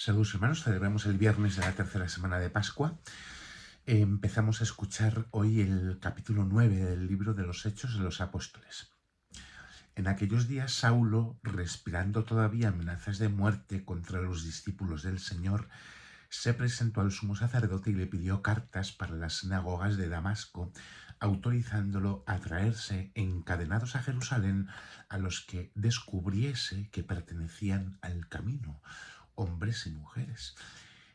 Saludos hermanos, celebramos el viernes de la tercera semana de Pascua. Empezamos a escuchar hoy el capítulo 9 del libro de los Hechos de los Apóstoles. En aquellos días Saulo, respirando todavía amenazas de muerte contra los discípulos del Señor, se presentó al sumo sacerdote y le pidió cartas para las sinagogas de Damasco, autorizándolo a traerse encadenados a Jerusalén a los que descubriese que pertenecían al camino, hombres y mujeres.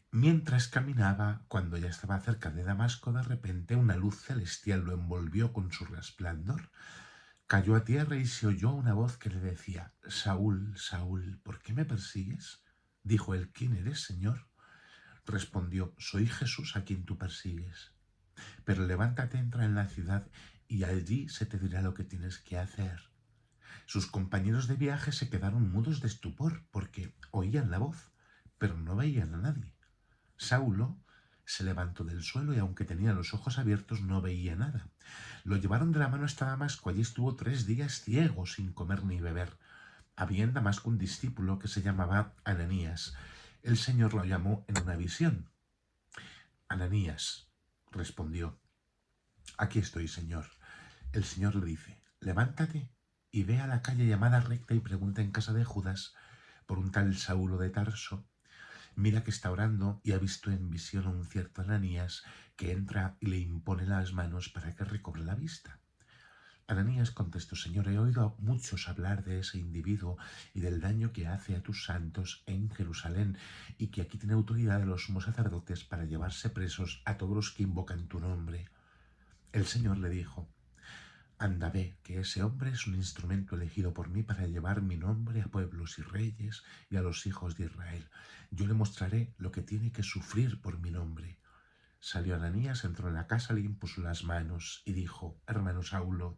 Mientras caminaba, cuando ya estaba cerca de Damasco, de repente una luz celestial lo envolvió con su resplandor. Cayó a tierra y se oyó una voz que le decía: Saúl, Saúl, ¿por qué me persigues? Dijo él: ¿Quién eres, Señor? Respondió: Soy Jesús a quien tú persigues. Pero levántate, entra en la ciudad y allí se te dirá lo que tienes que hacer. Sus compañeros de viaje se quedaron mudos de estupor porque oían la voz, pero no veían a nadie. Saulo se levantó del suelo y aunque tenía los ojos abiertos no veía nada. Lo llevaron de la mano hasta Damasco. Allí estuvo 3 días ciego, sin comer ni beber. Había en Damasco un discípulo que se llamaba Ananías. El Señor lo llamó en una visión. Ananías, respondió. Aquí estoy, Señor. El Señor le dice: levántate y ve a la calle llamada Recta y pregunta en casa de Judas por un tal Saulo de Tarso. Mira que está orando y ha visto en visión a un cierto Ananías que entra y le impone las manos para que recobre la vista. Ananías contestó: Señor, he oído a muchos hablar de ese individuo y del daño que hace a tus santos en Jerusalén, y que aquí tiene autoridad de los sumos sacerdotes para llevarse presos a todos los que invocan tu nombre. El Señor le dijo: Anda, ve, que ese hombre es un instrumento elegido por mí para llevar mi nombre a pueblos y reyes y a los hijos de Israel. Yo le mostraré lo que tiene que sufrir por mi nombre. Salió Ananías, entró en la casa, le impuso las manos y dijo: Hermano Saulo,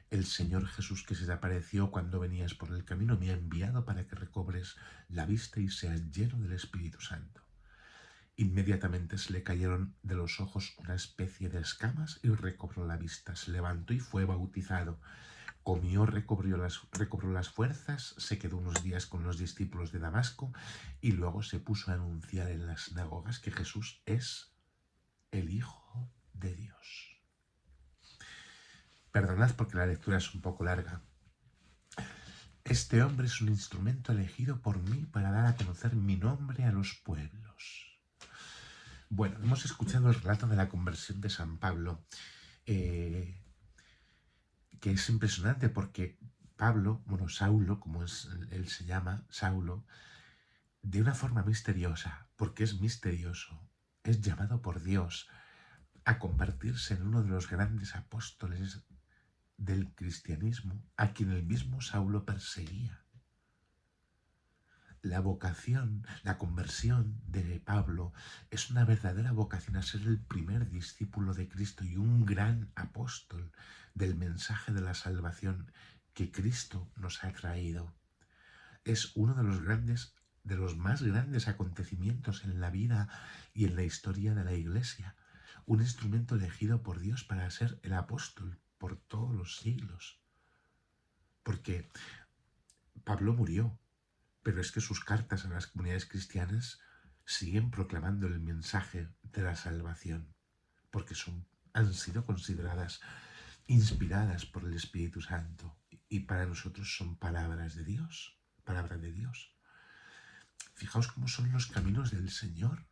el Señor Jesús que se te apareció cuando venías por el camino me ha enviado para que recobres la vista y seas lleno del Espíritu Santo. Inmediatamente se le cayeron de los ojos una especie de escamas y recobró la vista. Se levantó y fue bautizado. Comió, recobró las fuerzas, se quedó unos días con los discípulos de Damasco y luego se puso a anunciar en las sinagogas que Jesús es el Hijo de Dios. Perdonad porque la lectura es un poco larga. Este hombre es un instrumento elegido por mí para dar a conocer mi nombre a los pueblos. Bueno, hemos escuchado el relato de la conversión de San Pablo, que es impresionante porque Pablo, Saulo, como él se llama, Saulo, de una forma misteriosa, porque es misterioso, es llamado por Dios a convertirse en uno de los grandes apóstoles del cristianismo, a quien el mismo Saulo perseguía. La vocación, la conversión de Pablo es una verdadera vocación a ser el primer discípulo de Cristo y un gran apóstol del mensaje de la salvación que Cristo nos ha traído. Es uno de los más grandes acontecimientos en la vida y en la historia de la Iglesia. Un instrumento elegido por Dios para ser el apóstol por todos los siglos. Porque Pablo murió, pero es que sus cartas a las comunidades cristianas siguen proclamando el mensaje de la salvación, porque han sido consideradas inspiradas por el Espíritu Santo y para nosotros son palabras de Dios, palabra de Dios. Fijaos cómo son los caminos del Señor,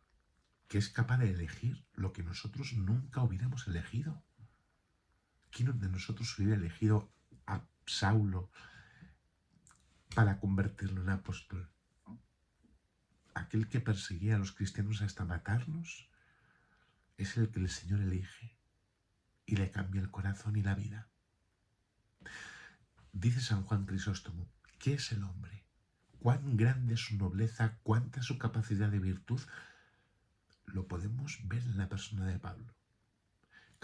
que es capaz de elegir lo que nosotros nunca hubiéramos elegido. ¿Quién de nosotros hubiera elegido a Saulo para convertirlo en apóstol? Aquel que perseguía a los cristianos hasta matarlos es el que el Señor elige y le cambia el corazón y la vida. Dice San Juan Crisóstomo: ¿qué es el hombre? ¿Cuán grande es su nobleza? ¿Cuánta es su capacidad de virtud? Lo podemos ver en la persona de Pablo.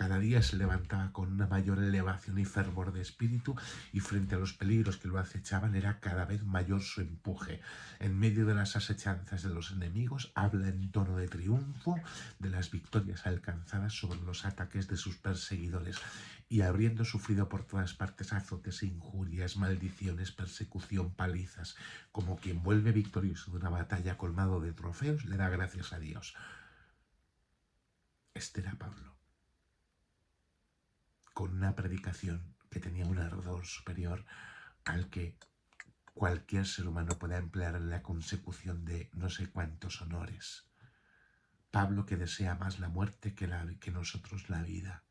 Cada día se levantaba con una mayor elevación y fervor de espíritu, y frente a los peligros que lo acechaban era cada vez mayor su empuje. En medio de las asechanzas de los enemigos habla en tono de triunfo de las victorias alcanzadas sobre los ataques de sus perseguidores, y habiendo sufrido por todas partes azotes, injurias, maldiciones, persecución, palizas, como quien vuelve victorioso de una batalla colmado de trofeos, le da gracias a Dios. Este era Pablo, con una predicación que tenía un ardor superior al que cualquier ser humano pueda emplear en la consecución de no sé cuántos honores. Pablo, que desea más la muerte que nosotros la vida,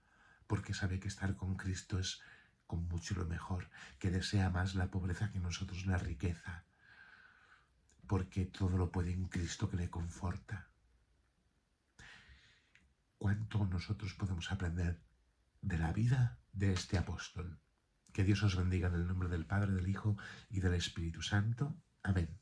porque sabe que estar con Cristo es con mucho lo mejor, que desea más la pobreza que nosotros la riqueza, porque todo lo puede en Cristo que le conforta. ¿Cuánto nosotros podemos aprender de la vida de este apóstol? Que Dios os bendiga en el nombre del Padre, del Hijo y del Espíritu Santo. Amén.